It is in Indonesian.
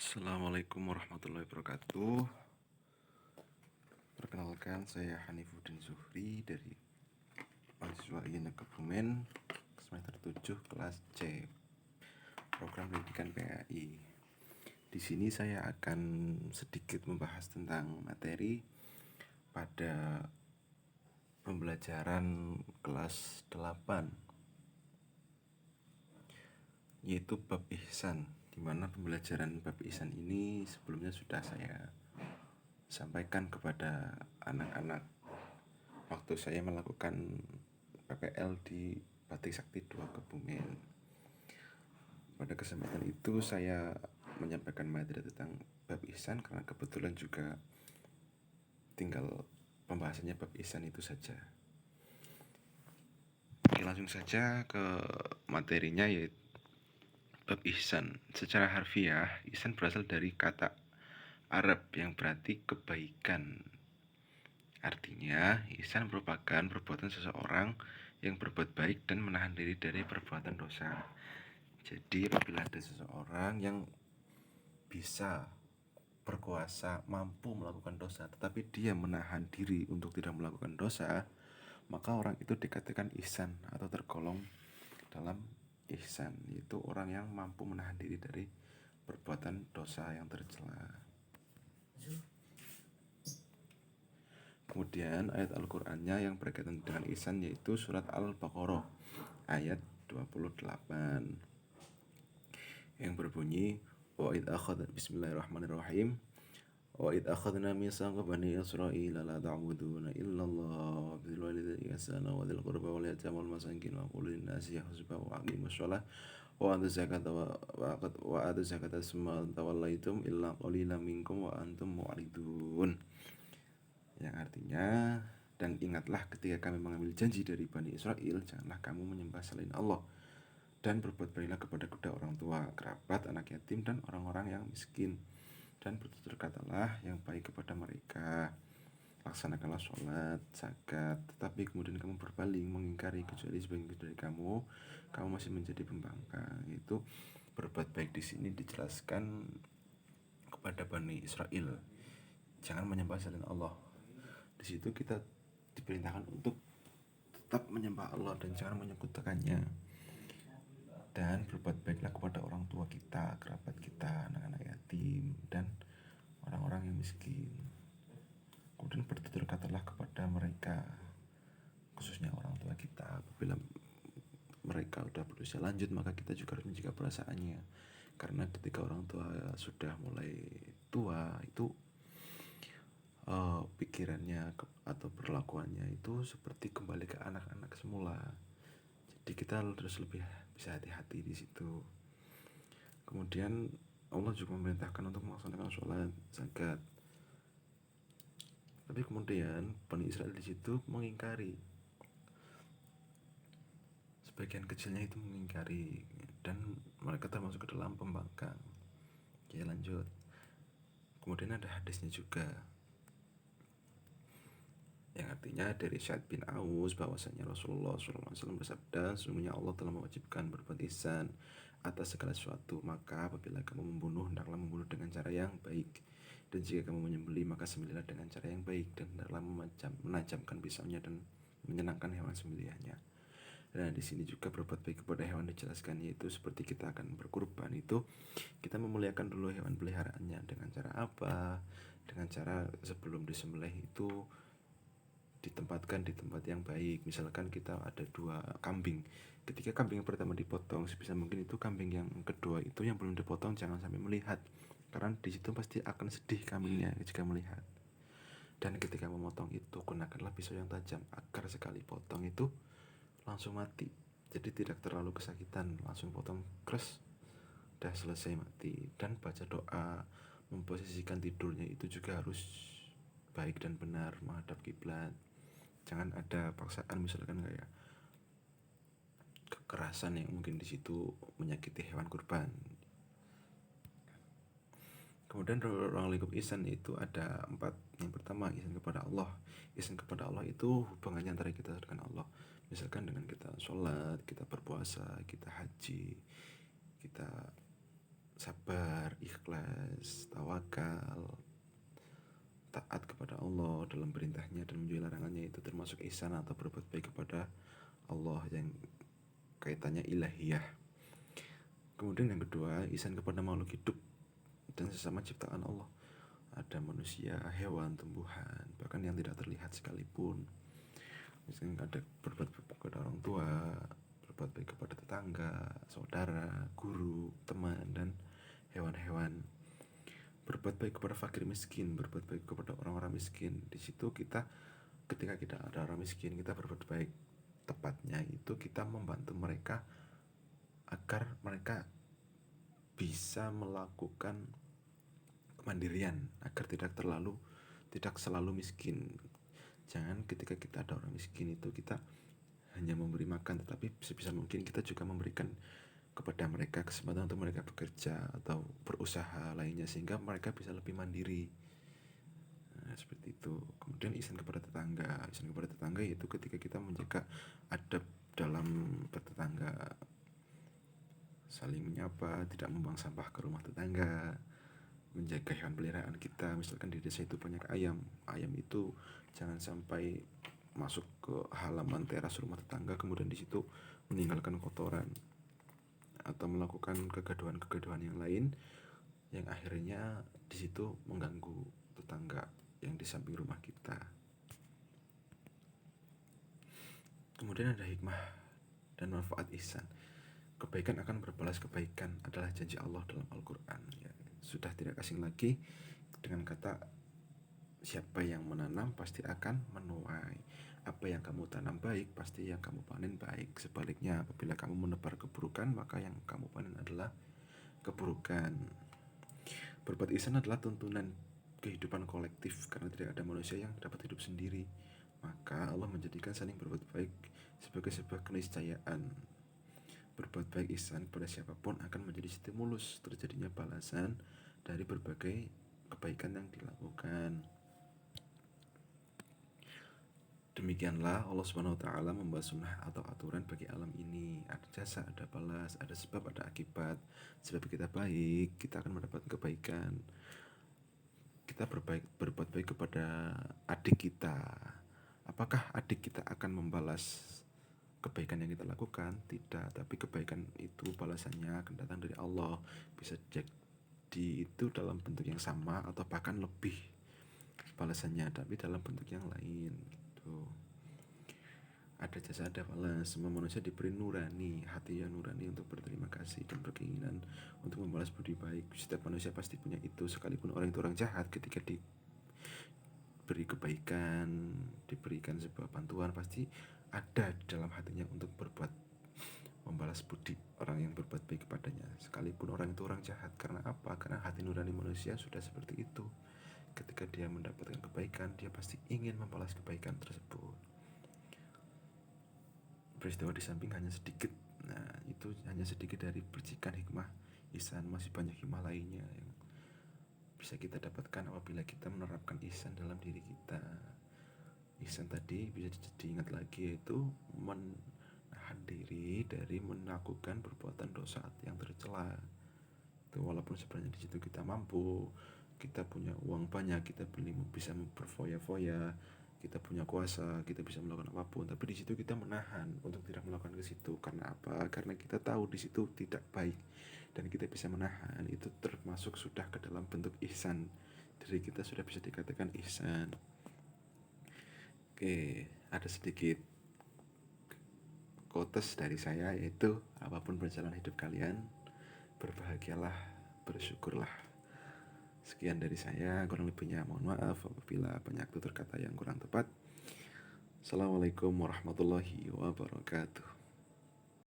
Assalamualaikum warahmatullahi wabarakatuh. Perkenalkan, saya Hanifuddin Zuhri dari mahasiswa IN Kebumen, semester 7 kelas C, program pendidikan PAI. Di sini saya akan sedikit membahas tentang materi pada pembelajaran kelas 8, yaitu bab ihsan, di mana pembelajaran bab ihsan ini sebelumnya sudah saya sampaikan kepada anak-anak waktu saya melakukan PPL di Batik Sakti 2 Kebumen. Pada kesempatan itu saya menyampaikan materi tentang bab ihsan karena kebetulan juga tinggal pembahasannya bab ihsan itu saja. Oke, langsung saja ke materinya, yaitu bab ihsan. Secara harfiah, ihsan berasal dari kata Arab yang berarti kebaikan. Artinya, ihsan merupakan perbuatan seseorang yang berbuat baik dan menahan diri dari perbuatan dosa. Jadi, apabila ada seseorang yang bisa berkuasa, mampu melakukan dosa, tetapi dia menahan diri untuk tidak melakukan dosa, maka orang itu dikatakan ihsan atau tergolong dalam ihsan, yaitu orang yang mampu menahan diri dari perbuatan dosa yang tercela. Kemudian ayat Al-Qur'annya yang berkaitan dengan ihsan yaitu surat Al-Baqarah ayat 28 yang berbunyi Bismillahirrahmanirrahim. Wa id akhadna mitsaqa bani Israila la ta'buduna illallah bil walidayni ihsana wa dzil qurba wal yatama wal masakin wa qul lin nasi husna wa aqimus shalah wa atu zakata wa atu zakata summa tawallaitum illa qalilan minkum wa antum mu'ridun. Yang artinya, dan ingatlah ketika kami mengambil janji dari Bani Israel, janganlah kamu menyembah selain Allah, dan berbuat baiklah kepada kedua orang tua, kerabat, anak yatim, dan orang-orang yang miskin, dan bertutur katalah yang baik kepada mereka. Laksanakanlah sholat, zakat, tetapi kemudian kamu berpaling, mengingkari kecuali sebagian dari kamu masih menjadi pembangkang. Itu berbuat baik di sini dijelaskan kepada Bani Israel, jangan menyembah selain Allah. Di situ kita diperintahkan untuk tetap menyembah Allah dan jangan menyekutukannya, dan berbuat baiklah kepada orang tua kita, kerabat kita, anak-anak yatim, dan orang-orang yang miskin. Kemudian bertutur katalah kepada mereka, khususnya orang tua kita. Apabila mereka sudah berusia lanjut, maka kita juga harus menjaga perasaannya, karena ketika orang tua sudah mulai tua itu pikirannya atau perlakuannya itu seperti kembali ke anak-anak semula. Jadi kita harus lebih bisa hati-hati di situ. Kemudian Allah juga memerintahkan untuk melaksanakan sholat, zakat. Tapi kemudian Bani Israel di situ mengingkari, sebagian kecilnya itu mengingkari, dan mereka termasuk ke dalam pembangkang. Oke, lanjut. Kemudian ada hadisnya juga, yang artinya dari Syed bin Aus bahwasanya Rasulullah SAW bersabda, sesungguhnya Allah telah mewajibkan berbuat ihsan atas segala sesuatu, maka apabila kamu membunuh, hendaklah membunuh dengan cara yang baik, dan jika kamu menyembelih, maka sembelihlah dengan cara yang baik, dan hendaklah menajamkan pisaunya dan menyenangkan hewan sembelihannya. Nah, di sini juga berbuat baik kepada hewan dijelaskan, yaitu seperti kita akan berkurban itu kita memuliakan dulu hewan peliharaannya. Dengan cara apa? Dengan cara sebelum disembelih itu ditempatkan di tempat yang baik. Misalkan kita ada 2 kambing, ketika kambing yang pertama dipotong, sebisa mungkin itu kambing yang kedua itu yang belum dipotong jangan sampai melihat, karena di situ pasti akan sedih kambingnya jika melihat. Dan ketika memotong itu gunakanlah pisau yang tajam agar sekali potong itu langsung mati, jadi tidak terlalu kesakitan, langsung potong kres, udah selesai mati. Dan baca doa, memposisikan tidurnya itu juga harus baik dan benar, menghadap kiblat. Jangan ada paksaan, misalkan kayak kekerasan yang mungkin di situ menyakiti hewan kurban. Kemudian ruang lingkup ihsan itu ada 4. Yang pertama, ihsan kepada Allah. Ihsan kepada Allah itu hubungannya antara kita dengan Allah. Misalkan dengan kita sholat, kita berpuasa, kita haji, kita sabar, ikhlas, tawakal, taat kepada Allah dalam perintahnya dan menjauhi larangannya, itu termasuk ihsan atau berbuat baik kepada Allah yang kaitannya ilahiyah. Kemudian yang kedua, ihsan kepada makhluk hidup dan sesama ciptaan Allah. Ada manusia, hewan, tumbuhan, bahkan yang tidak terlihat sekalipun. Misalnya ada berbuat baik kepada orang tua, berbuat baik kepada tetangga, saudara, guru, teman, dan hewan-hewan. Berbuat baik kepada fakir miskin, berbuat baik kepada orang-orang miskin. Di situ kita, ketika kita ada orang miskin, kita berbuat baik. Tepatnya itu kita membantu mereka agar mereka bisa melakukan kemandirian, agar tidak selalu miskin. Jangan ketika kita ada orang miskin itu kita hanya memberi makan, tetapi sebisa mungkin kita juga memberikan kepada mereka kesempatan untuk mereka bekerja atau berusaha lainnya, sehingga mereka bisa lebih mandiri. Nah, seperti itu. Kemudian ihsan kepada tetangga yaitu ketika kita menjaga adab dalam bertetangga, saling menyapa, tidak membuang sampah ke rumah tetangga, menjaga hewan peliharaan kita. Misalkan di desa itu banyak ayam itu jangan sampai masuk ke halaman teras rumah tetangga, kemudian di situ meninggalkan kotoran atau melakukan kegaduhan yang lain yang akhirnya di situ mengganggu tetangga yang di samping rumah kita. Kemudian ada hikmah dan manfaat ihsan. Kebaikan akan berbalas kebaikan adalah janji Allah dalam Al-Quran. Ya, sudah tidak asing lagi dengan kata siapa yang menanam pasti akan menuai. Apa yang kamu tanam baik pasti yang kamu panen baik. Sebaliknya, apabila kamu menebar keburukan, maka yang kamu panen adalah keburukan. Berbuat ihsan adalah tuntunan kehidupan kolektif, karena tidak ada manusia yang dapat hidup sendiri. Maka Allah menjadikan saling berbuat baik sebagai sebuah keniscayaan. Berbuat baik ihsan kepada siapapun akan menjadi stimulus terjadinya balasan dari berbagai kebaikan yang dilakukan. Demikianlah Allah Subhanahu wa taala membuat sunnah atau aturan bagi alam ini. Ada jasa, ada balas, ada sebab, ada akibat. Sebab kita baik, kita akan mendapat kebaikan. Kita berbuat baik kepada adik kita. Apakah adik kita akan membalas kebaikan yang kita lakukan? Tidak, tapi kebaikan itu balasannya akan datang dari Allah. Bisa jadi itu dalam bentuk yang sama atau bahkan lebih balasannya, tapi dalam bentuk yang lain gitu. Ada jasa, ada balas. Semua manusia diberi nurani, hati yang nurani untuk berterima kasih dan berkeinginan untuk membalas budi baik. Setiap manusia pasti punya itu, sekalipun orang itu orang jahat, ketika diberi kebaikan, diberikan sebuah bantuan, pasti ada di dalam hatinya untuk berbuat membalas budi orang yang berbuat baik kepadanya, sekalipun orang itu orang jahat. Karena apa? Karena hati nurani manusia sudah seperti itu. Ketika dia mendapatkan kebaikan, dia pasti ingin membalas kebaikan tersebut. Peristiwa di samping hanya sedikit. Nah, itu hanya sedikit dari percikan hikmah ihsan. Masih banyak hikmah lainnya yang bisa kita dapatkan apabila kita menerapkan ihsan dalam diri kita. Ihsan tadi bisa diingat lagi, yaitu menahan diri dari melakukan perbuatan dosa yang tercela. Itu walaupun sebenarnya di situ kita mampu, kita punya uang banyak, kita bisa berfoya-foya, kita punya kuasa, kita bisa melakukan apapun, tapi di situ kita menahan untuk tidak melakukan ke situ. Karena apa? Karena kita tahu di situ tidak baik dan kita bisa menahan. Itu termasuk sudah ke dalam bentuk ihsan. Dari kita sudah bisa dikatakan ihsan. Oke, ada sedikit quotes dari saya, yaitu apapun berjalan hidup kalian, berbahagialah, bersyukurlah. Sekian dari saya, kurang lebihnya mohon maaf apabila banyak tutur kata yang kurang tepat. Assalamualaikum warahmatullahi wabarakatuh.